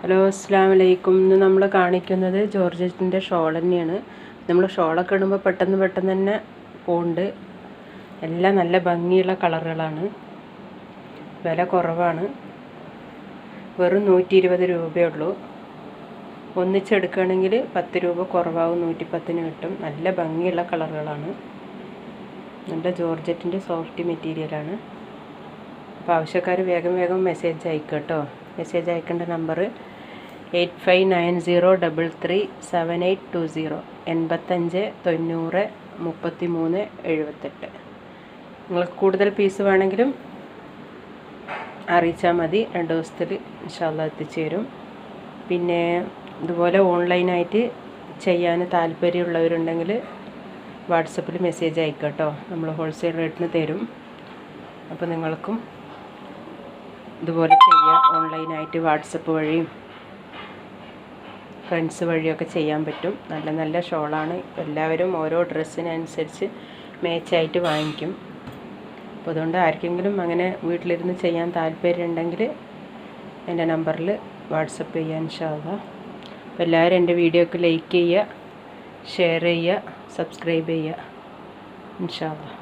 Hello, അസ്സലാമു അലൈക്കും. ഇന്ന് നമ്മൾ കാണിക്കുന്നത് ജോർജറ്റിൻ്റെ ഷോൾ തന്നെയാണ്. നമ്മൾ ഷോളൊക്കെ ഇടുമ്പോൾ പെട്ടെന്ന് തന്നെ പോകുന്നുണ്ട്. എല്ലാം നല്ല ഭംഗിയുള്ള കളറുകളാണ്. വില കുറവാണ്. വെറും 120 രൂപയേ ഉള്ളൂ. ഒന്നിച്ചെടുക്കുകയാണെങ്കിൽ 10 രൂപ കുറവാകും. 110-ന് കിട്ടും. നല്ല ഭംഗിയുള്ള കളറുകളാണ്. നല്ല ജോർജറ്റിൻ്റെ സോഫ്റ്റ് മെറ്റീരിയലാണ്. അപ്പോൾ ആവശ്യക്കാർ വേഗം മെസ്സേജ് അയക്കുക കേട്ടോ. മെസ്സേജ് അയക്കേണ്ട നമ്പർ 8590337820 85 90 33 78. നിങ്ങൾക്ക് കൂടുതൽ പീസ് വേണമെങ്കിലും അറിയിച്ചാൽ മതി. 2 ദിവസത്തിൽ ഇൻഷാ അല്ലാഹ് എത്തിച്ചു തരും. പിന്നെ ഇതുപോലെ ഓൺലൈനായിട്ട് ചെയ്യാൻ താല്പര്യമുള്ളവരുണ്ടെങ്കിൽ വാട്സപ്പിൽ മെസ്സേജ് അയക്കുക കേട്ടോ. നമ്മൾ ഹോൾസെയിൽ റേറ്റിന് തരും. അപ്പോൾ നിങ്ങൾക്കും ഇതുപോലെ ചെയ്യാം. ഓൺലൈനായിട്ട് വാട്സപ്പ് വഴിയും ഫ്രണ്ട്സ് വഴിയൊക്കെ ചെയ്യാൻ പറ്റും. നല്ല ഷോളാണ്. എല്ലാവരും ഓരോ ഡ്രസ്സിനനുസരിച്ച് മാച്ചായിട്ട് വാങ്ങിക്കും. അപ്പോൾ അതുകൊണ്ട് ആർക്കെങ്കിലും അങ്ങനെ വീട്ടിലിരുന്ന് ചെയ്യാൻ താല്പര്യമുണ്ടെങ്കിൽ എൻ്റെ നമ്പറിൽ വാട്സപ്പ് ചെയ്യുക ഇൻഷാ അല്ലാഹ്. അപ്പോൾ എല്ലാവരും എൻ്റെ വീഡിയോക്ക് ലൈക്ക് ചെയ്യുക, ഷെയർ ചെയ്യുക, സബ്സ്ക്രൈബ് ചെയ്യുക ഇൻഷാ അല്ലാഹ്.